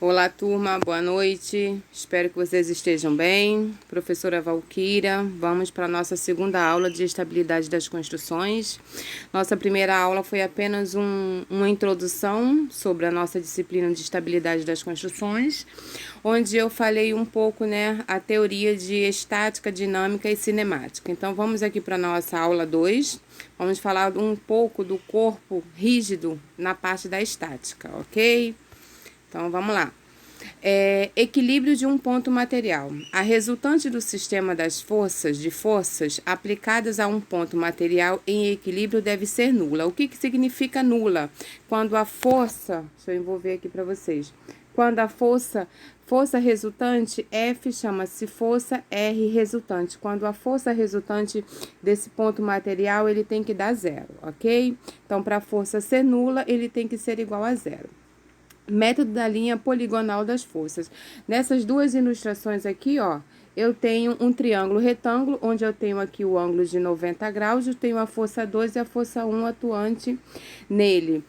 Olá, turma, boa noite. Espero que vocês estejam bem. Professora Valquíria, vamos para a nossa segunda aula de estabilidade das construções. Nossa primeira aula foi apenas uma introdução sobre a nossa disciplina de estabilidade das construções, onde eu falei um pouco, a teoria de estática, dinâmica e cinemática. Então, vamos aqui para a nossa aula 2. Vamos falar um pouco do corpo rígido na parte da estática, ok? Então, vamos lá. Equilíbrio de um ponto material. A resultante do sistema das forças aplicadas a um ponto material em equilíbrio deve ser nula. O que significa nula? Quando a força, deixa eu envolver aqui para vocês. Quando a força resultante F chama-se força R resultante. Quando a força resultante desse ponto material, ele tem que dar zero, ok? Então, para a força ser nula, ele tem que ser igual a zero. Método da linha poligonal das forças. Nessas duas ilustrações aqui, ó, eu tenho um triângulo retângulo, onde eu tenho aqui o ângulo de 90 graus, eu tenho a força 2 e a força 1 atuante nele.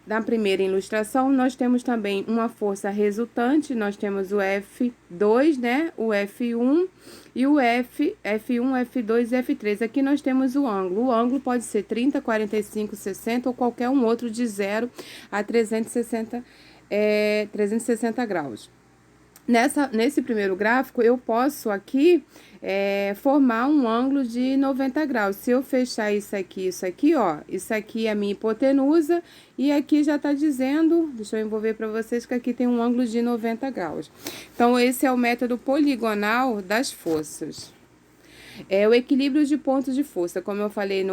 Na primeira ilustração, nós temos também uma força resultante, nós temos o F2, o F1 e o F1, F2 e F3. Aqui nós temos o ângulo. O ângulo pode ser 30, 45, 60 ou qualquer um outro de 0 a 360 graus. Nesse primeiro gráfico, eu posso aqui formar um ângulo de 90 graus. Se eu fechar isso aqui, ó, isso aqui é a minha hipotenusa e aqui já tá dizendo, deixa eu envolver para vocês que aqui tem um ângulo de 90 graus. Então, esse é o método poligonal das forças. O equilíbrio de pontos de força, como eu falei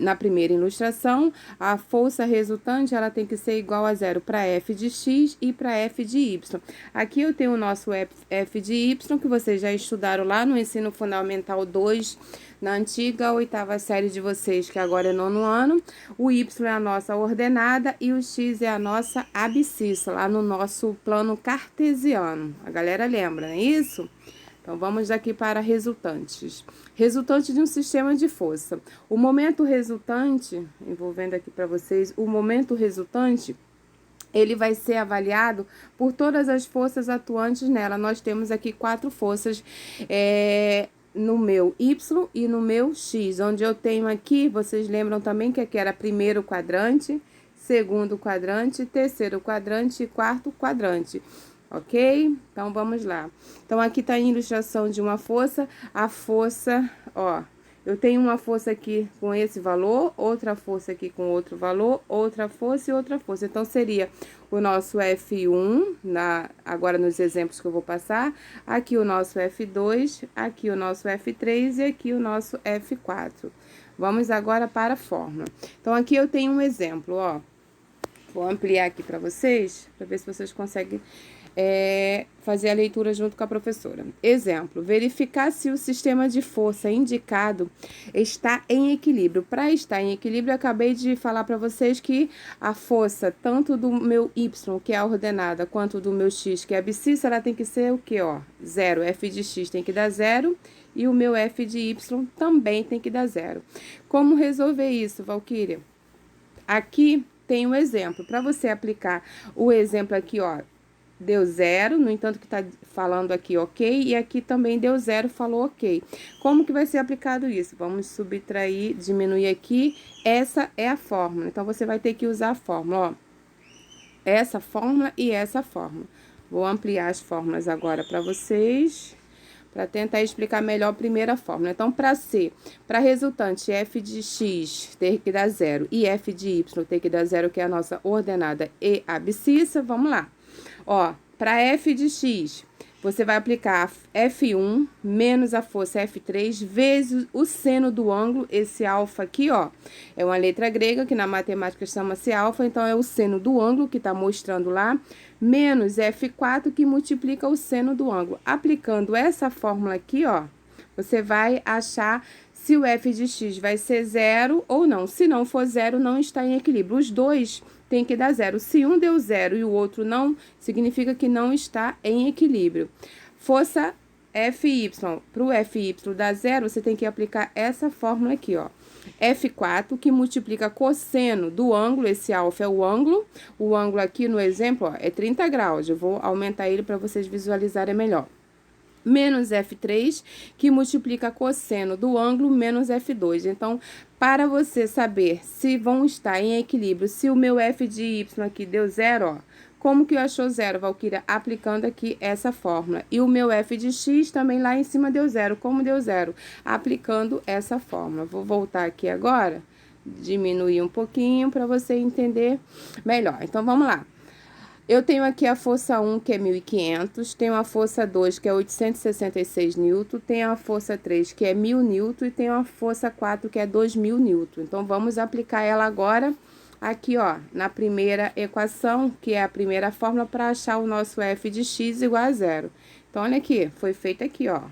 na primeira ilustração, a força resultante ela tem que ser igual a zero para F de X e para F de Y. Aqui eu tenho o nosso F de Y, que vocês já estudaram lá no Ensino Fundamental 2, na antiga 8ª série de vocês, que agora é 9º ano. O Y é a nossa ordenada e o X é a nossa abscissa, lá no nosso plano cartesiano. A galera lembra, não é isso? Então, vamos aqui para resultantes. Resultante de um sistema de força. O momento resultante, envolvendo aqui para vocês, o momento resultante, ele vai ser avaliado por todas as forças atuantes nela. Nós temos aqui 4 forças no meu Y e no meu X, onde eu tenho aqui, vocês lembram também que aqui era primeiro quadrante, segundo quadrante, terceiro quadrante e quarto quadrante. Ok? Então, vamos lá. Então, aqui tá a ilustração de uma força. A força, ó, eu tenho uma força aqui com esse valor, outra força aqui com outro valor, outra força e outra força. Então, seria o nosso F1, agora nos exemplos que eu vou passar. Aqui o nosso F2, aqui o nosso F3 e aqui o nosso F4. Vamos agora para a fórmula. Então, aqui eu tenho um exemplo, ó. Vou ampliar aqui para vocês, para ver se vocês conseguem fazer a leitura junto com a professora. Exemplo, verificar se o sistema de força indicado está em equilíbrio. Para estar em equilíbrio, eu acabei de falar para vocês que a força, tanto do meu Y, que é a ordenada, quanto do meu X, que é a abscissa, ela tem que ser o quê, ó? Zero. F de X tem que dar zero e o meu F de Y também tem que dar zero. Como resolver isso, Valquíria? Aqui tem um exemplo. Para você aplicar o exemplo aqui, ó, deu zero, no entanto que tá falando aqui ok, e aqui também deu zero, falou ok. Como que vai ser aplicado isso? Vamos subtrair, diminuir aqui, essa é a fórmula. Então, você vai ter que usar a fórmula, ó, essa fórmula e essa fórmula. Vou ampliar as fórmulas agora para vocês, para tentar explicar melhor a primeira fórmula. Então, para resultante F de X ter que dar zero e F de Y ter que dar zero, que é a nossa ordenada e abscissa, vamos lá. Ó, para F de X, você vai aplicar F1 menos a força F3 vezes o seno do ângulo, esse alfa aqui, ó, é uma letra grega que na matemática chama-se alfa, então é o seno do ângulo que tá mostrando lá, menos F4 que multiplica o seno do ângulo. Aplicando essa fórmula aqui, ó, você vai achar se o F de X vai ser zero ou não. Se não for zero, não está em equilíbrio. Os dois tem que dar zero. Se um deu zero e o outro não, significa que não está em equilíbrio. Força FY. Para o FY dar zero, você tem que aplicar essa fórmula aqui, ó. F4, que multiplica cosseno do ângulo, esse alfa é o ângulo aqui no exemplo, ó, é 30 graus, eu vou aumentar ele para vocês visualizarem melhor. Menos F3, que multiplica cosseno do ângulo, menos F2. Então, para você saber se vão estar em equilíbrio, se o meu F de Y aqui deu zero, ó, como que eu achou zero, Valquíria? Aplicando aqui essa fórmula. E o meu F de X também lá em cima deu zero. Como deu zero? Aplicando essa fórmula. Vou voltar aqui agora, diminuir um pouquinho para você entender melhor. Então, vamos lá. Eu tenho aqui a força 1, que é 1.500, tenho a força 2, que é 866 newton, tenho a força 3, que é 1.000 newton, e tenho a força 4, que é 2.000 newton. Então, vamos aplicar ela agora aqui, ó, na primeira equação, que é a primeira fórmula para achar o nosso F de X igual a zero. Então, olha aqui, foi feito aqui, ó.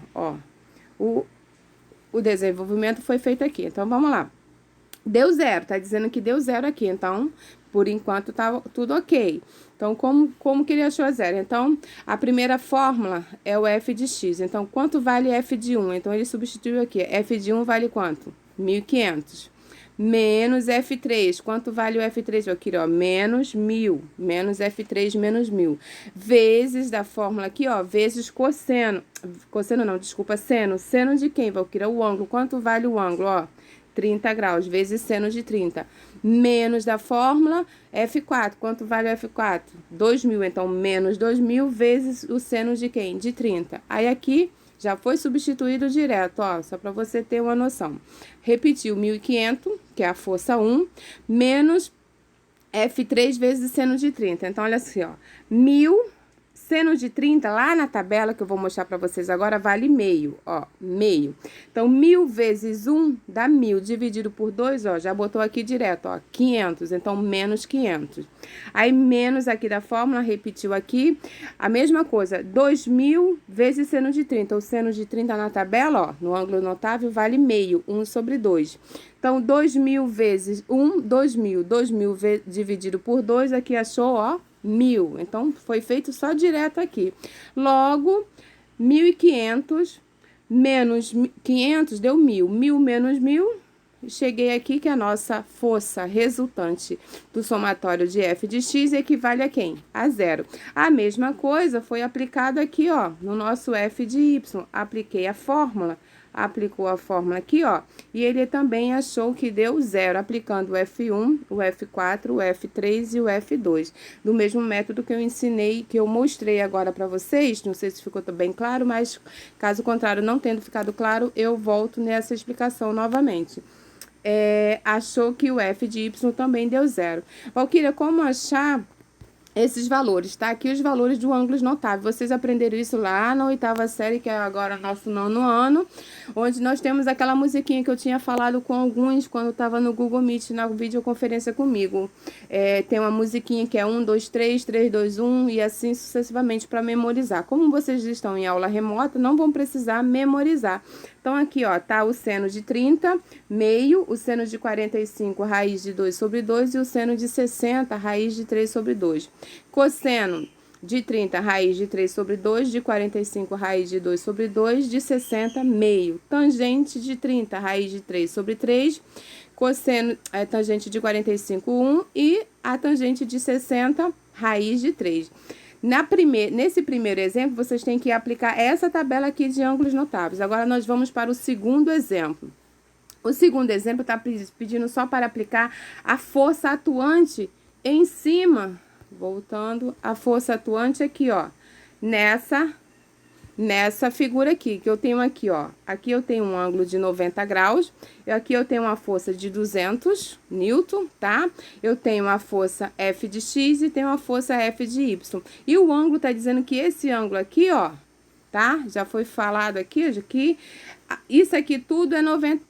O desenvolvimento foi feito aqui. Então, vamos lá. Deu zero, tá dizendo que deu zero aqui, então, por enquanto, tá tudo ok. Então, como que ele achou zero? Então, a primeira fórmula é o F de X. Então, quanto vale F de 1? Então, ele substituiu aqui. F de 1 vale quanto? 1.500. Menos F3. Quanto vale o F3? Aqui, ó, menos 1.000. Menos F3 menos 1.000. Vezes da fórmula aqui, ó, vezes cosseno. Cosseno não, desculpa, seno. Seno de quem, Valquíria? O ângulo. Quanto vale o ângulo, ó? 30 graus, vezes seno de 30. Menos da fórmula F4. Quanto vale o F4? 2.000. Então, menos 2.000 vezes o seno de quem? De 30. Aí, aqui, já foi substituído direto, ó, só para você ter uma noção. Repetiu 1.500, que é a força 1, menos F3 vezes seno de 30. Então, olha assim, ó, 1.000... Seno de 30, lá na tabela que eu vou mostrar para vocês agora, vale meio, ó, meio. Então, 1.000 vezes 1 dá 1.000, dividido por 2, ó, já botou aqui direto, ó, 500, então, menos 500. Aí, menos aqui da fórmula, repetiu aqui, a mesma coisa, 2.000 vezes seno de 30. O seno de 30 na tabela, ó, no ângulo notável, vale meio, 1 sobre 2. Então, 2.000 vezes 1, 2.000. 2.000 dividido por 2, aqui achou, ó, 1.000. Então, foi feito só direto aqui. Logo, 1.500 menos 500 deu 1.000. 1.000 menos 1.000, cheguei aqui que a nossa força resultante do somatório de F de X equivale a quem? A zero. A mesma coisa foi aplicada aqui, ó, no nosso F de Y. Apliquei a fórmula. Aplicou a fórmula aqui, ó, e ele também achou que deu zero, aplicando o F1, o F4, o F3 e o F2. Do mesmo método que eu ensinei, que eu mostrei agora para vocês, não sei se ficou bem claro, mas caso contrário, não tendo ficado claro, eu volto nessa explicação novamente. Achou que o F de Y também deu zero. Valquíria, como achar esses valores, tá? Aqui os valores do ângulos notáveis. Vocês aprenderam isso lá na 8ª série, que é agora nosso 9º ano, onde nós temos aquela musiquinha que eu tinha falado com alguns quando estava no Google Meet, na videoconferência comigo. Tem uma musiquinha que é 1, 2, 3, 3, 2, 1 e assim sucessivamente para memorizar. Como vocês estão em aula remota, não vão precisar memorizar. Então, aqui, ó, tá o seno de 30, meio, o seno de 45, raiz de 2 sobre 2, e o seno de 60, raiz de 3 sobre 2. Cosseno de 30, raiz de 3 sobre 2, de 45, raiz de 2 sobre 2, de 60, meio. Tangente de 30, raiz de 3 sobre 3, cosseno, tangente de 45, 1, e a tangente de 60, raiz de 3. Nesse primeiro exemplo, vocês têm que aplicar essa tabela aqui de ângulos notáveis. Agora, nós vamos para o segundo exemplo. O segundo exemplo está pedindo só para aplicar a força atuante em cima. Voltando, a força atuante aqui, ó, nessa figura aqui, que eu tenho aqui, ó. Aqui eu tenho um ângulo de 90 graus, e aqui eu tenho uma força de 200 newton, tá? Eu tenho a força F de X e tenho a força F de Y. E o ângulo tá dizendo que esse ângulo aqui, ó, tá? Já foi falado aqui, isso aqui tudo é 90,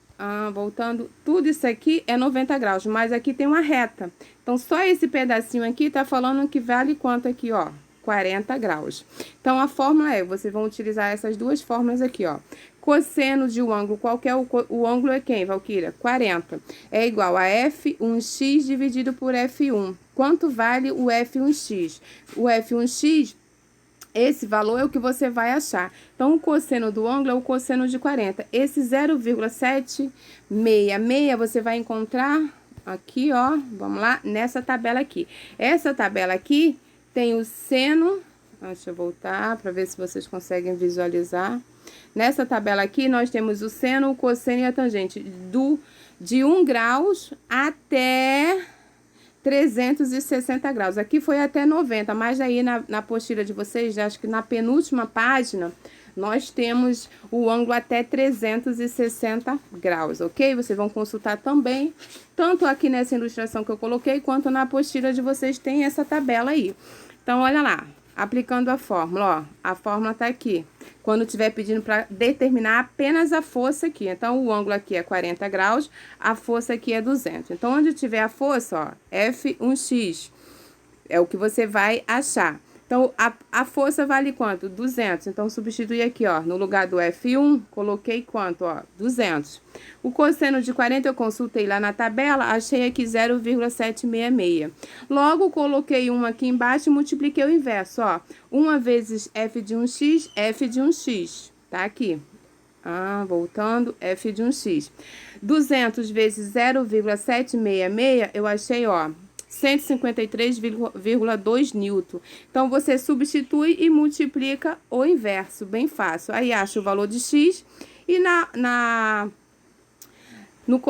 voltando, tudo isso aqui é 90 graus, mas aqui tem uma reta. Então, só esse pedacinho aqui tá falando que vale quanto aqui, ó? 40 graus. Então, a fórmula vocês vão utilizar essas duas fórmulas aqui, ó. Cosseno de um ângulo qualquer, o ângulo é quem, Valquíria? 40. É igual a F1x dividido por F1. Quanto vale o F1x? O F1x Esse valor é o que você vai achar. Então, o cosseno do ângulo é o cosseno de 40. Esse 0,766 você vai encontrar aqui, ó, vamos lá, nessa tabela aqui. Essa tabela aqui tem o seno, deixa eu voltar para ver se vocês conseguem visualizar. Nessa tabela aqui, nós temos o seno, o cosseno e a tangente de 1 graus até 360 graus. Aqui foi até 90, mas aí na apostila de vocês, acho que na penúltima página, nós temos o ângulo até 360 graus, ok? Vocês vão consultar também, tanto aqui nessa ilustração que eu coloquei, quanto na apostila de vocês tem essa tabela aí. Então, olha lá, aplicando a fórmula, ó, a fórmula tá aqui. Quando estiver pedindo para determinar apenas a força aqui. Então, o ângulo aqui é 40 graus, a força aqui é 200. Então, onde tiver a força, ó, F1x, é o que você vai achar. Então, a força vale quanto? 200. Então, substitui aqui, ó, no lugar do F1, coloquei quanto, ó, 200. O cosseno de 40 eu consultei lá na tabela, achei aqui 0,766. Logo, coloquei 1 aqui embaixo e multipliquei o inverso, ó. 1 vezes F de 1x, F de 1x, tá aqui. Voltando, F de 1x. 200 vezes 0,766, eu achei, ó, 153,2 newton. Então, você substitui e multiplica o inverso, bem fácil. Aí, acha o valor de x e no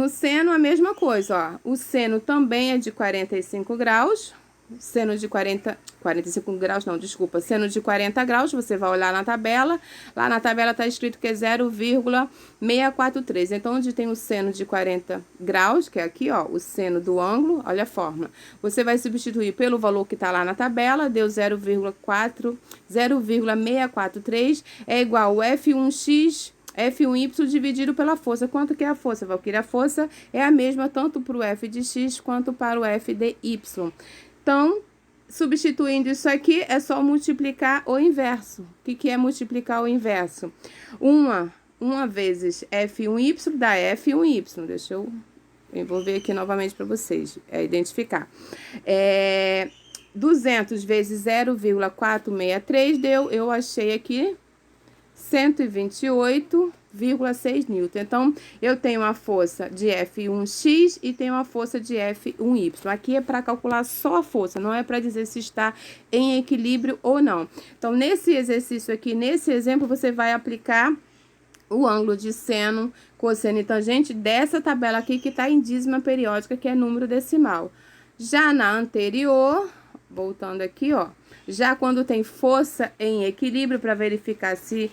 seno a mesma coisa, ó. O seno também é de 45 graus. Seno de 45 graus, não, desculpa. Seno de 40 graus, você vai olhar na tabela. Lá na tabela tá escrito que é 0,643. Então, onde tem o seno de 40 graus, que é aqui, ó, o seno do ângulo, olha a fórmula. Você vai substituir pelo valor que tá lá na tabela, deu 0,643, é igual ao F1x F1y dividido pela força. Quanto que é a força, Valquíria? A força é a mesma tanto para o F de x quanto para o F de y. Então, substituindo isso aqui, é só multiplicar o inverso. O que é multiplicar o inverso? 1 vezes F1y dá F1y. Deixa eu envolver aqui novamente para vocês identificar. 200 vezes 0,463 deu, eu achei aqui 128,6 newton. Então, eu tenho uma força de F1x e tenho uma força de F1y. Aqui é para calcular só a força, não é para dizer se está em equilíbrio ou não. Então, nesse exercício aqui, nesse exemplo, você vai aplicar o ângulo de seno, cosseno e tangente dessa tabela aqui que está em dízima periódica, que é número decimal. Já na anterior, voltando aqui, ó, já quando tem força em equilíbrio, para verificar se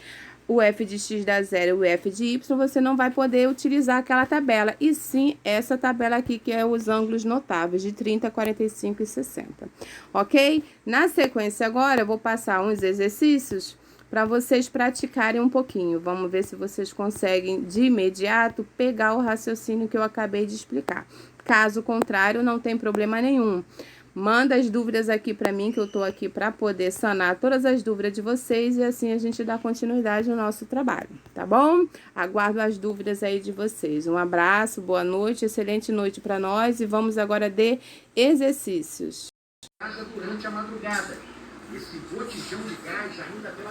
o F de x dá zero e o F de y, você não vai poder utilizar aquela tabela, e sim essa tabela aqui, que é os ângulos notáveis, de 30, 45 e 60. Ok? Na sequência agora, eu vou passar uns exercícios para vocês praticarem um pouquinho. Vamos ver se vocês conseguem, de imediato, pegar o raciocínio que eu acabei de explicar. Caso contrário, não tem problema nenhum. Manda as dúvidas aqui para mim, que eu tô aqui para poder sanar todas as dúvidas de vocês e assim a gente dá continuidade no nosso trabalho, tá bom? Aguardo as dúvidas aí de vocês. Um abraço, boa noite, excelente noite para nós e vamos agora de exercícios. Durante a madrugada, esse botijão de gás ainda pela